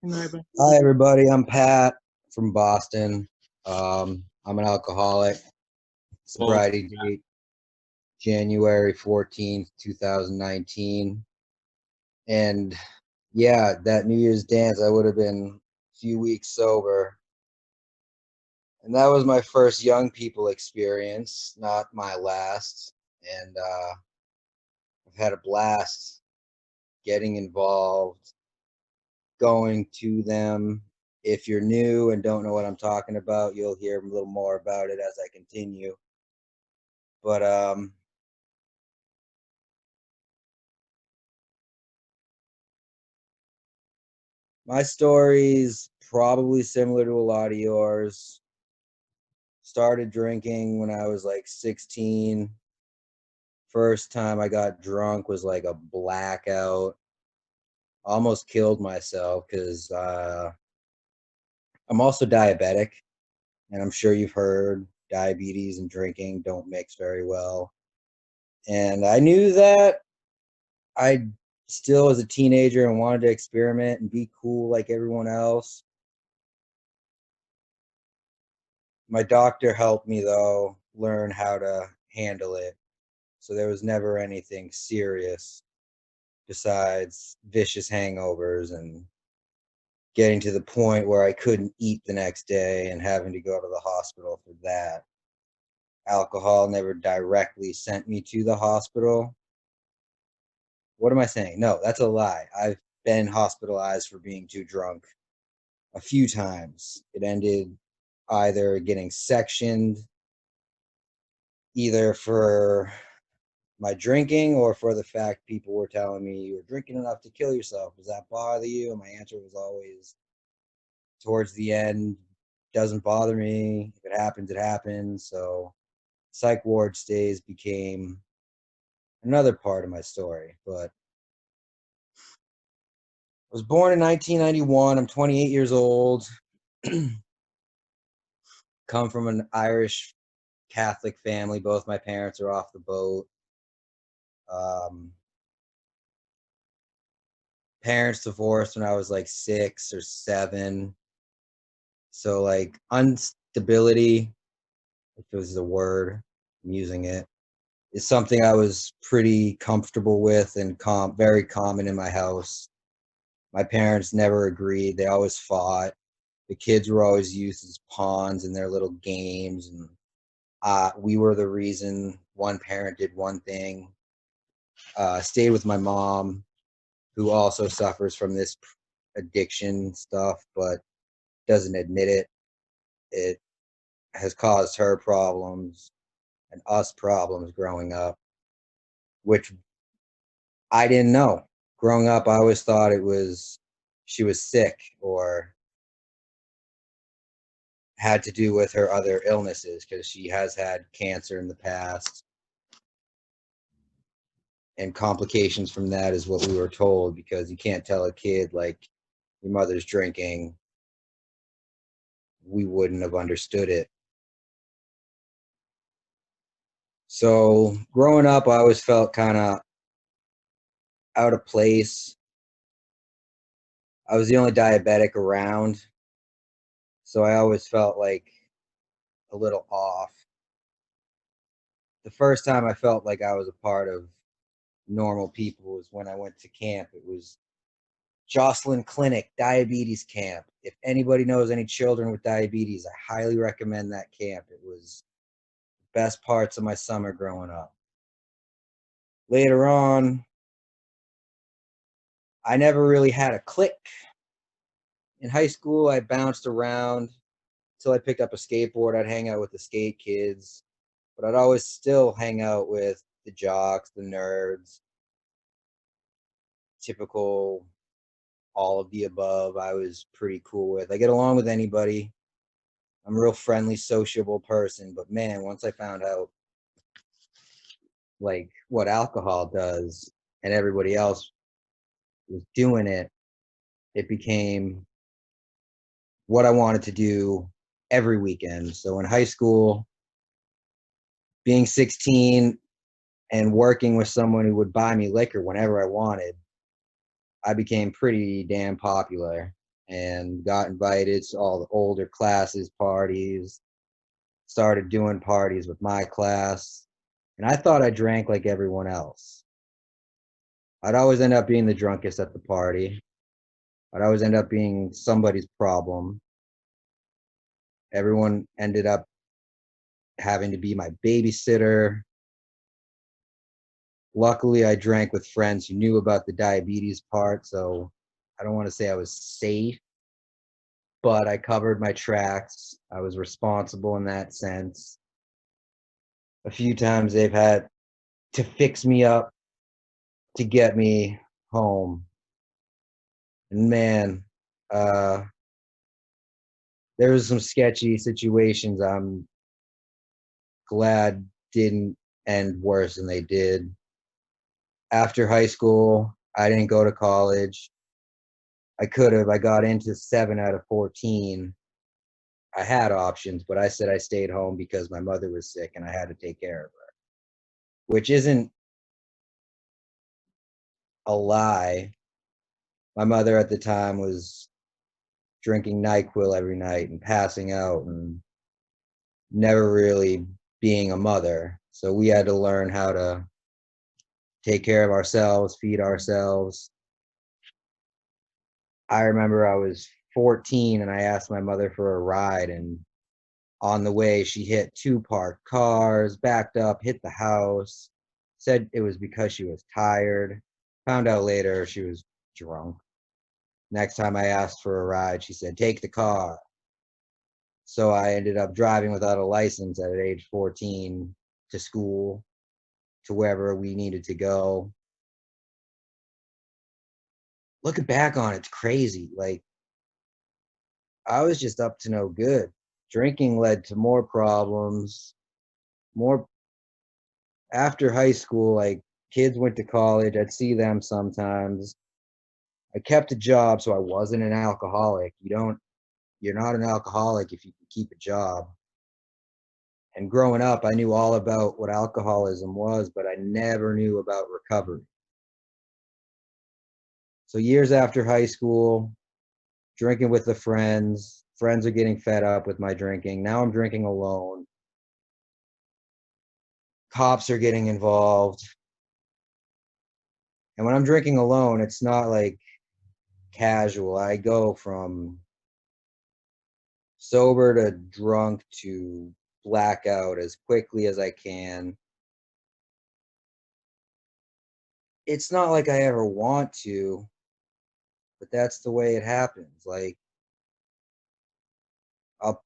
Hi, everybody. I'm Pat from Boston. I'm an alcoholic. Well, Sobriety date January 14th, 2019. And yeah, that New Year's dance, I would have been a few weeks sober. And that was my first young people experience, not my last. And I've had a blast getting involved, going to them. If you're new and don't know what I'm talking about, you'll hear a little more about it as I continue. But my story's probably similar to a lot of yours. Started drinking when I was like 16. First time I got drunk was like a blackout. Almost killed myself because I'm also diabetic, and I'm sure you've heard diabetes and drinking don't mix very well. And I knew that I still was a teenager and wanted to experiment and be cool like everyone else. My doctor helped me though learn how to handle it. So there was never anything serious besides vicious hangovers and getting to the point where I couldn't eat the next day and having to go to the hospital for that. Alcohol never directly sent me to the hospital. What am I saying? No, that's a lie. I've been hospitalized for being too drunk a few times. It ended either getting sectioned, either for my drinking or for the fact people were telling me you were drinking enough to kill yourself. Does that bother you? And my answer was always towards the end, doesn't bother me. If it happens, it happens. So psych ward stays became another part of my story. But I was born in 1991. I'm 28 years old. Come from an Irish Catholic family. Both my parents are off the boat. Um, Parents divorced when I was like 6 or 7. So like instability, if it was a word, I'm using it, is something I was pretty comfortable with and very common in my house. My parents never agreed. They always fought. The kids were always used as pawns in their little games, and we were the reason one parent did one thing. Stayed with my mom, who also suffers from this addiction stuff, but doesn't admit it. It has caused her problems and us problems growing up, which I didn't know. Growing up, I always thought it was she was sick or had to do with her other illnesses because she has had cancer in the past. And complications from that is what we were told, because you can't tell a kid like your mother's drinking. We wouldn't have understood it. So growing up, I always felt kind of out of place. I was the only diabetic around, so I always felt like a little off. The first time I felt like I was a part of normal people was when I went to camp. It was Jocelyn Clinic Diabetes Camp. If anybody knows any children with diabetes, I highly recommend that camp. It was the best parts of my summer growing up. Later on, I never really had a clique. In high school, I bounced around until I picked up a skateboard. I'd hang out with the skate kids, but I'd always still hang out with the jocks, the nerds, typical all of the above. I was pretty cool with. I get along with anybody. I'm a real friendly, sociable person, but man, once I found out like what alcohol does and everybody else was doing it, it became what I wanted to do every weekend. So in high school, being 16 and working with someone who would buy me liquor whenever I wanted, I became pretty damn popular. and got invited to all the older classes parties, started doing parties with my class, and I thought I drank like everyone else. I'd always end up being the drunkest at the party. I'd always end up being somebody's problem. Everyone ended up having to be my babysitter. Luckily, I drank with friends who knew about the diabetes part, so I don't want to say I was safe, but I covered my tracks. I was responsible in that sense. A few times they've had to fix me up to get me home. And man, uh, there was some sketchy situations I'm glad didn't end worse than they did. After high school, I didn't go to college. I could have. I got into 7 out of 14. I had options, but I said I stayed home because my mother was sick and I had to take care of her, which isn't a lie. My mother at the time was drinking NyQuil every night and passing out and never really being a mother. So we had to learn how to take care of ourselves, feed ourselves. I remember I was 14 and I asked my mother for a ride, and on the way she hit 2 parked cars, backed up, hit the house, said it was because she was tired. Found out later she was drunk. Next time I asked for a ride, she said, take the car. So I ended up driving without a license at age 14 to school, to wherever we needed to go. Looking back on it, it's crazy. Like, I was just up to no good. Drinking led to more problems, more after high school. Like, kids went to college, I'd see them sometimes. I kept a job, so I wasn't an alcoholic. You're not an alcoholic if you can keep a job. And growing up, I knew all about what alcoholism was, but I never knew about recovery. So years after high school, drinking with the friends, friends are getting fed up with my drinking. Now I'm drinking alone. Cops are getting involved. And when I'm drinking alone, it's not like casual. I go from sober to drunk to blackout as quickly as I can. It's not like I ever want to, but that's the way it happens. Like, I'll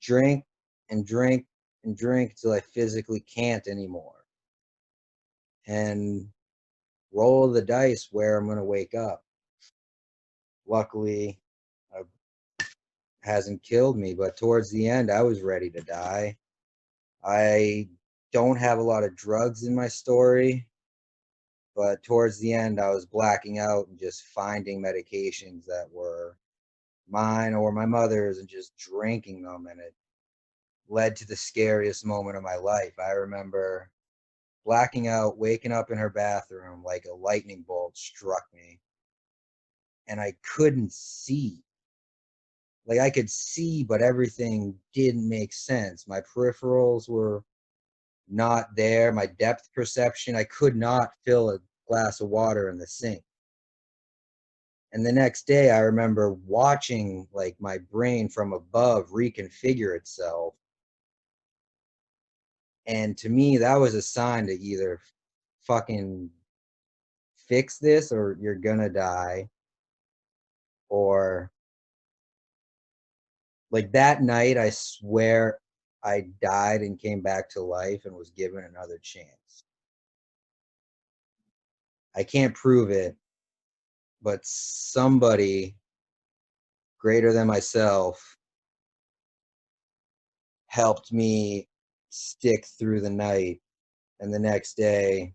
drink and drink and drink till I physically can't anymore and roll the dice where I'm going to wake up. Luckily, it hasn't killed me, but towards the end, I was ready to die. I don't have a lot of drugs in my story, but towards the end, I was blacking out and just finding medications that were mine or my mother's and just drinking them. And it led to the scariest moment of my life. I remember blacking out, waking up in her bathroom like a lightning bolt struck me, and I couldn't see. Like, I could see, but everything didn't make sense. My peripherals were not there. My depth perception, I could not fill a glass of water in the sink. And the next day, I remember watching like my brain from above reconfigure itself. And to me, that was a sign to either fucking fix this or you're gonna die. Or like that night, I swear I died and came back to life and was given another chance. I can't prove it, but somebody greater than myself helped me stick through the night. And the next day,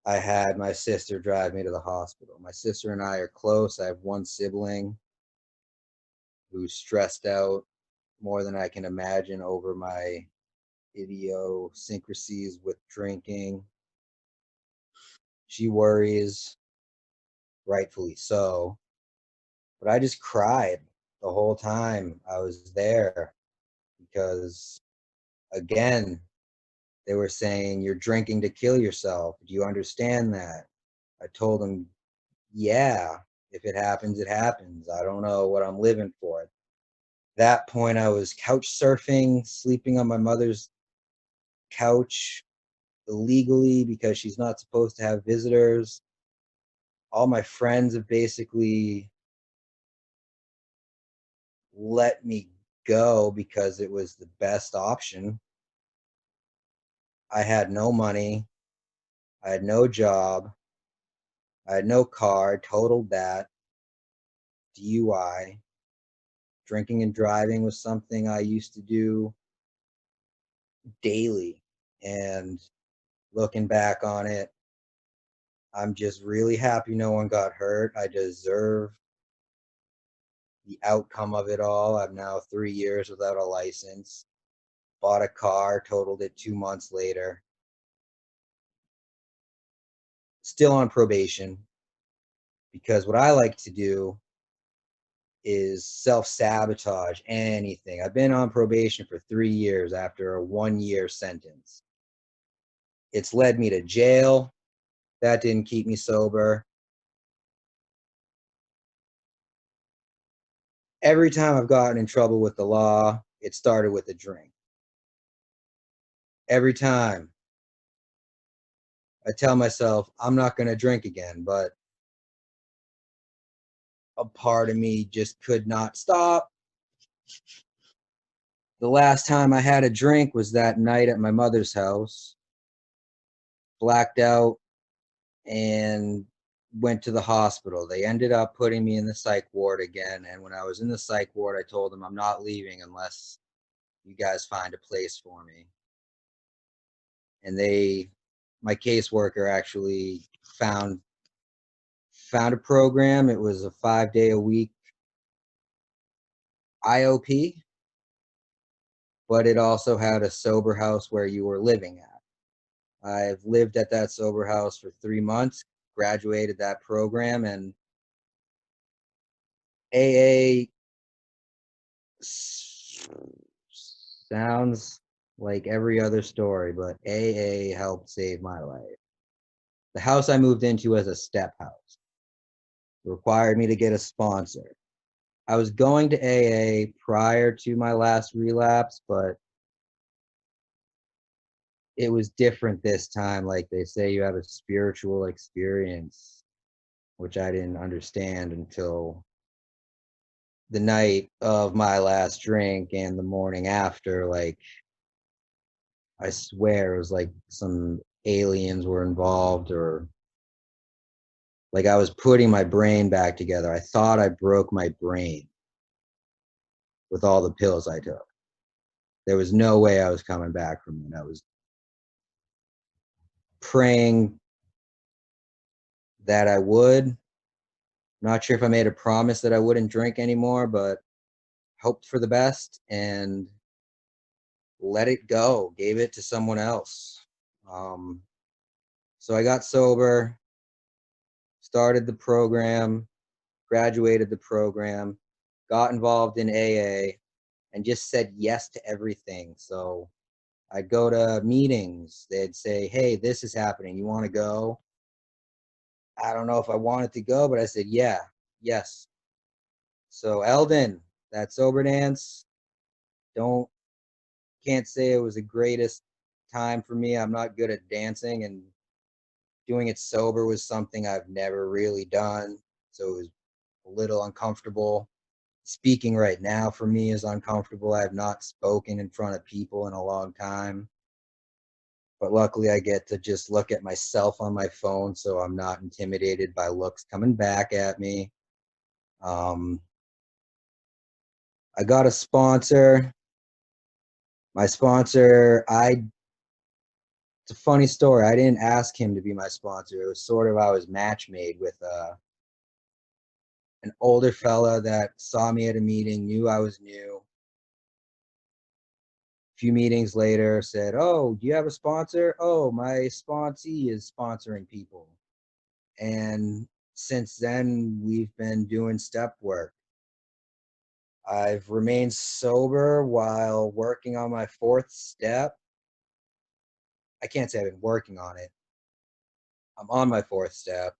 I had my sister drive me to the hospital. My sister and I are close. I have one sibling who's stressed out more than I can imagine over my idiosyncrasies with drinking. She worries, rightfully so. But I just cried the whole time I was there because, again, they were saying, "You're drinking to kill yourself. Do you understand that?" I told them, "Yeah, if it happens, it happens. I don't know what I'm living for." At that point, I was couch surfing, sleeping on my mother's couch illegally because she's not supposed to have visitors. All my friends have basically let me go because it was the best option. I had no money. I had no job. I had no car. Totaled that. DUI. Drinking and driving was something I used to do daily. And looking back on it, I'm just really happy no one got hurt. I deserve the outcome of it all. I'm now 3 years without a license. Bought a car, totaled it 2 months later. Still on probation because what I like to do is self-sabotage anything. I've been on probation for 3 years after a 1 year sentence. It's led me to jail. That didn't keep me sober. Every time I've gotten in trouble with the law, it started with a drink. Every time I tell myself I'm not going to drink again, but a part of me just could not stop. The last time I had a drink was that night at my mother's house. Blacked out and went to the hospital. They ended up putting me in the psych ward again. And when I was in the psych ward, I told them I'm not leaving unless you guys find a place for me. And my caseworker actually found a program. It was a 5 day a week IOP, but it also had a sober house where you were living at. I've lived at that sober house for 3 months, graduated that program, and AA sounds like every other story, but AA helped save my life. The house I moved into as a step house required me to get a sponsor. I was going to AA prior to my last relapse, but it was different this time. Like they say, you have a spiritual experience, which I didn't understand until the night of my last drink and the morning after. Like, I swear it was like some aliens were involved, or like I was putting my brain back together. I thought I broke my brain with all the pills I took. There was no way I was coming back from it. I was praying that I would. Not sure if I made a promise that I wouldn't drink anymore, but hoped for the best and let it go. Gave it to someone else. Um, so I got sober, started the program, graduated the program, got involved in AA, and just said yes to everything. So I'd go to meetings. They'd say, "Hey, this is happening. You want to go?" I don't know if I wanted to go, but I said, "Yeah, yes." So Eldon, that sober dance, don't can't say it was the greatest time for me. I'm not good at dancing, and doing it sober was something I've never really done. So it was a little uncomfortable. Speaking right now for me is uncomfortable. I have not spoken in front of people in a long time. But luckily, I get to just look at myself on my phone, so I'm not intimidated by looks coming back at me. Um, I got a sponsor. My sponsor, it's a funny story. I didn't ask him to be my sponsor. It was sort of I was match made with an older fella that saw me at a meeting, knew I was new. A few meetings later, said, "Oh, do you have a sponsor?" "Oh, my sponsee is sponsoring people." And since then, we've been doing step work. I've remained sober while working on my fourth step. I can't say I've been working on it. I'm on my fourth step.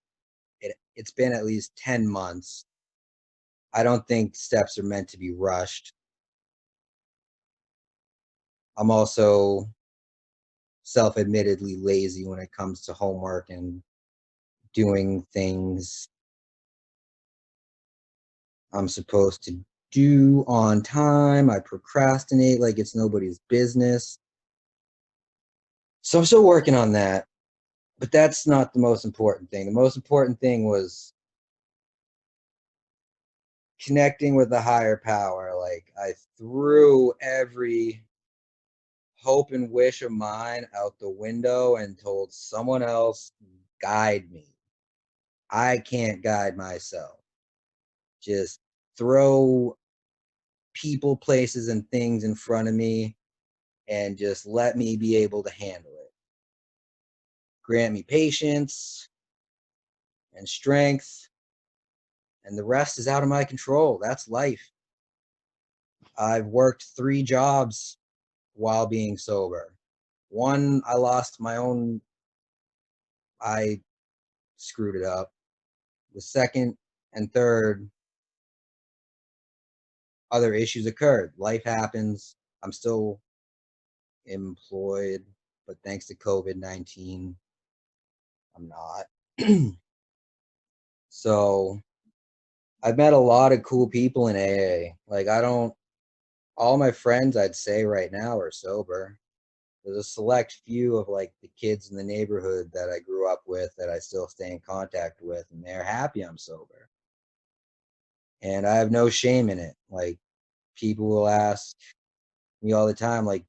It's been at least 10 months. I don't think steps are meant to be rushed. I'm also self-admittedly lazy when it comes to homework and doing things I'm supposed to do on time. I procrastinate like it's nobody's business. So I'm still working on that, but that's not the most important thing. The most important thing was connecting with the higher power. Like I threw every hope and wish of mine out the window and told someone else, guide me. I can't guide myself. Just throw people, places, and things in front of me and just let me be able to handle it. Grant me patience and strength, and the rest is out of my control. That's life. I've worked 3 jobs while being sober. One, I lost my own, I screwed it up. The second and third, other issues occurred. Life happens. I'm still employed, but thanks to COVID-19, I'm not. So I've met a lot of cool people in AA. Like all my friends I'd say right now are sober. There's a select few of like the kids in the neighborhood that I grew up with that I still stay in contact with, and they're happy I'm sober. And I have no shame in it. Like people will ask me all the time, like,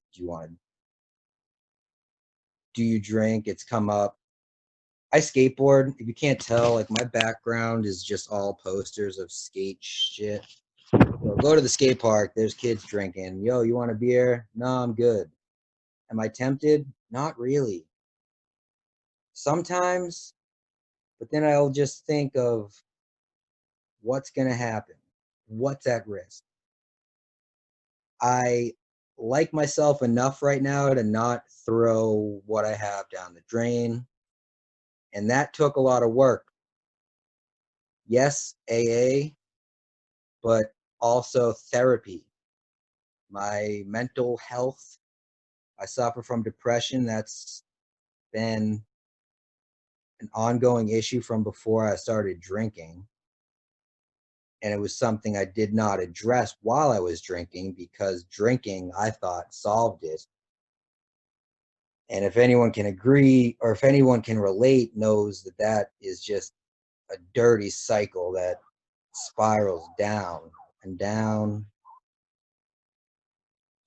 do you drink? It's come up. I skateboard. If you can't tell, like my background is just all posters of skate shit. So go to the skate park, there's kids drinking. Yo, you want a beer? No, I'm good. Am I tempted? Not really. Sometimes, but then I'll just think of what's going to happen, what's at risk. I like myself enough right now to not throw what I have down the drain. And that took a lot of work. Yes, AA, but also therapy. My mental health, I suffer from depression. That's been an ongoing issue from before I started drinking. And it was something I did not address while I was drinking because drinking, I thought, solved it. And if anyone can agree or if anyone can relate, knows that that is just a dirty cycle that spirals down and down.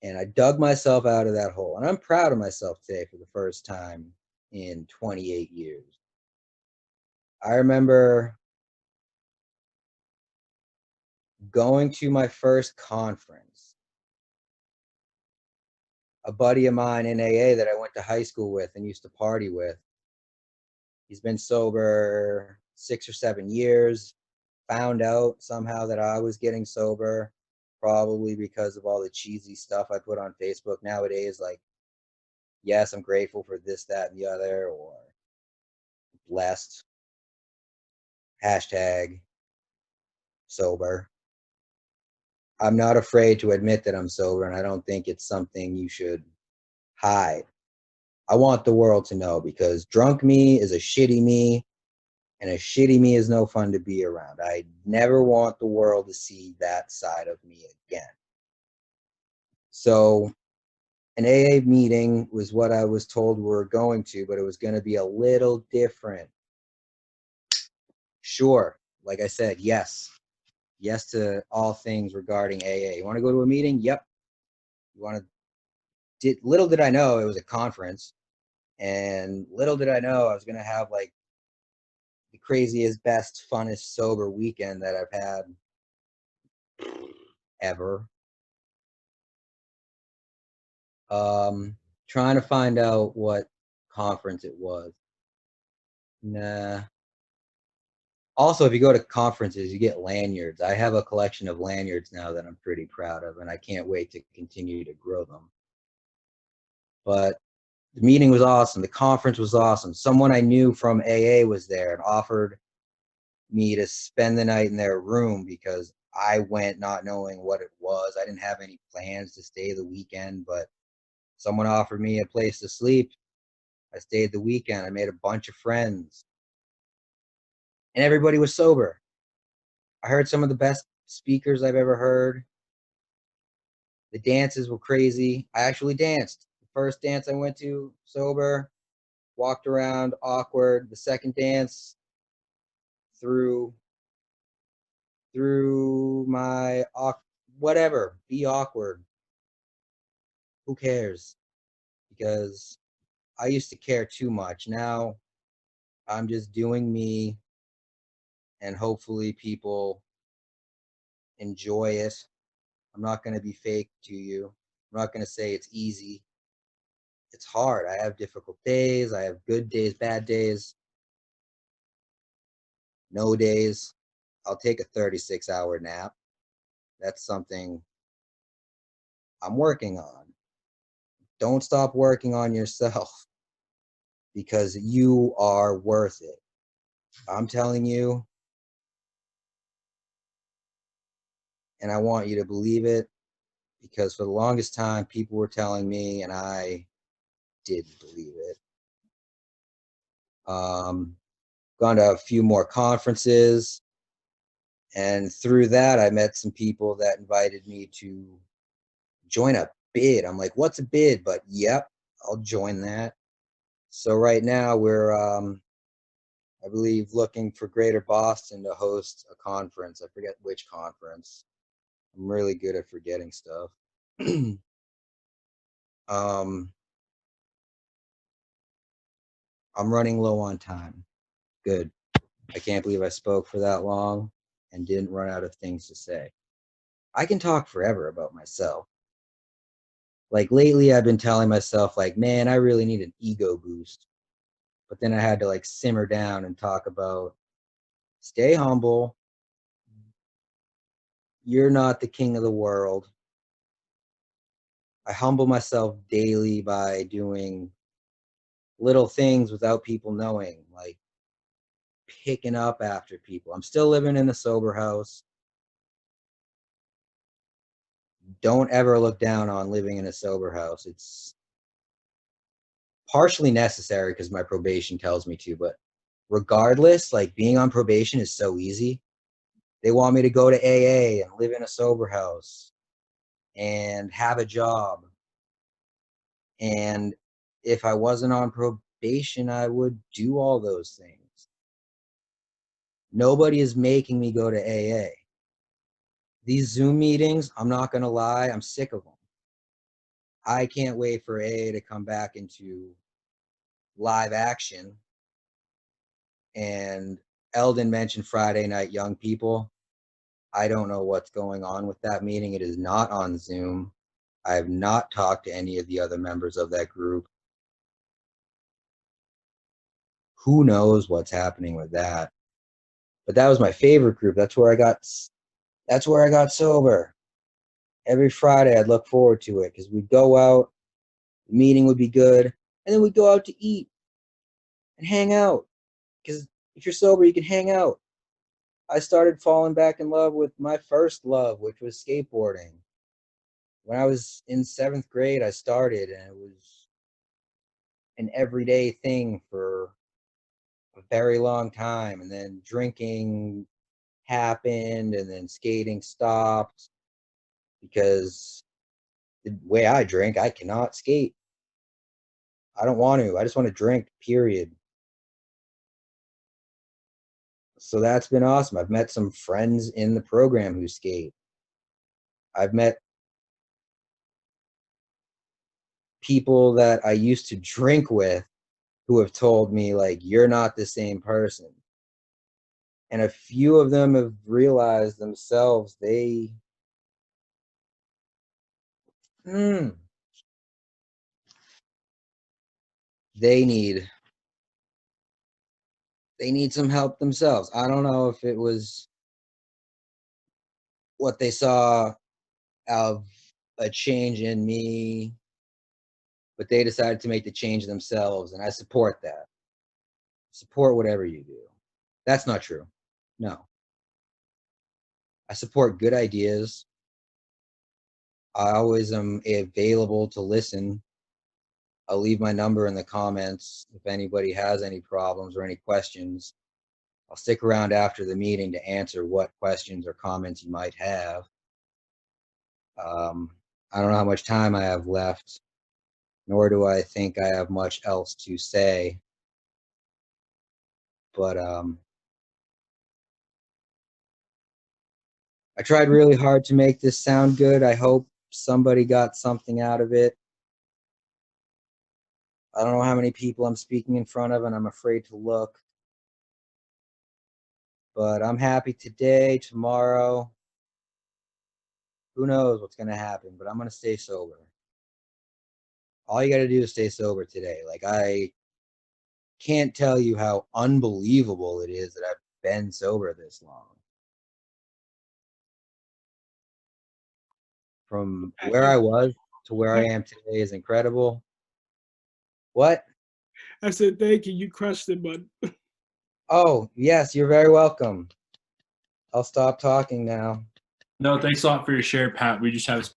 And I dug myself out of that hole. And I'm proud of myself today for the first time in 28 years. I remember going to my first conference. A buddy of mine in AA that I went to high school with and used to party with, he's been sober 6 or 7 years, found out somehow that I was getting sober, probably because of all the cheesy stuff I put on Facebook nowadays, like, yes, I'm grateful for this, that, and the other, or blessed, hashtag sober. I'm not afraid to admit that I'm sober, and I don't think it's something you should hide. I want the world to know because drunk me is a shitty me, and a shitty me is no fun to be around. I never want the world to see that side of me again. So, an AA meeting was what I was told we were going to, but it was going to be a little different. Sure, like I said, yes. Yes to all things regarding AA. You want to go to a meeting? Yep. You want to little did I know it was a conference, and little did I know I was going to have like the craziest, best, funnest sober weekend that I've had ever. Trying to find out what conference it was. Nah. Also, if you go to conferences, you get lanyards. I have a collection of lanyards now that I'm pretty proud of, and I can't wait to continue to grow them. But the meeting was awesome. The conference was awesome. Someone I knew from AA was there and offered me to spend the night in their room because I went not knowing what it was. I didn't have any plans to stay the weekend, but someone offered me a place to sleep. I stayed the weekend. I made a bunch of friends, and everybody was sober. I heard some of the best speakers I've ever heard. The dances were crazy. I actually danced. The first dance I went to sober, walked around awkward. The second dance, through my whatever, be awkward. Who cares? Because I used to care too much. Now I'm just doing me, and hopefully people enjoy it. I'm not going to be fake to you. I'm not going to say it's easy. It's hard. I have difficult days. I have good days, bad days, no days. I'll take a 36-hour nap. That's something I'm working on. Don't stop working on yourself because you are worth it. I'm telling you, and I want you to believe it, because for the longest time, people were telling me, and I didn't believe it. Gone to a few more conferences, and through that, I met some people that invited me to join a bid. I'm like, what's a bid? But yep, I'll join that. So right now we're, I believe, looking for Greater Boston to host a conference. I forget which conference. I'm really good at forgetting stuff. um, I'm running low on time. Good. I can't believe I spoke for that long and didn't run out of things to say. I can talk forever about myself. Like lately, I've been telling myself, like, man, I really need an ego boost. But then I had to like simmer down and talk about stay humble. You're not the king of the world. I humble myself daily by doing little things without people knowing, like picking up after people. I'm still living in a sober house. Don't ever look down on living in a sober house. It's partially necessary because my probation tells me to, but regardless, like being on probation is so easy. They want me to go to AA and live in a sober house and have a job. And if I wasn't on probation, I would do all those things. Nobody is making me go to AA. These Zoom meetings, I'm not going to lie, I'm sick of them. I can't wait for AA to come back into live action. And Eldon mentioned Friday Night Young People. I don't know what's going on with that meeting. It is not on Zoom. I have not talked to any of the other members of that group. Who knows what's happening with that? But that was my favorite group. That's where I got sober. Every Friday I'd look forward to it because we'd go out, the meeting would be good, and then we'd go out to eat and hang out. Because if you're sober, you can hang out. I started falling back in love with my first love, which was skateboarding. When I was in 7th grade, I started, and it was an everyday thing for a very long time. And then drinking happened, and then skating stopped because the way I drink, I cannot skate. I don't want to. I just want to drink, period. So that's been awesome. I've met some friends in the program who skate. I've met people that I used to drink with who have told me, like, you're not the same person. And a few of them have realized themselves they need they need some help themselves. I don't know if it was what they saw of a change in me, but they decided to make the change themselves, and I support that. Support whatever you do. That's not true. No. I support good ideas. I always am available to listen. I'll leave my number in the comments if anybody has any problems or any questions. I'll stick around after the meeting to answer what questions or comments you might have. I don't know how much time I have left, nor do I think I have much else to say. But I tried really hard to make this sound good. I hope somebody got something out of it. I don't know how many people I'm speaking in front of, and I'm afraid to look. But I'm happy today, tomorrow. Who knows what's going to happen, but I'm going to stay sober. All you got to do is stay sober today. Like, I can't tell you how unbelievable it is that I've been sober this long. From where I was to where I am today is incredible. What? I said, thank you. You crushed it, bud. Oh, yes, you're very welcome. I'll stop talking now. No, thanks a lot for your share, Pat. We just have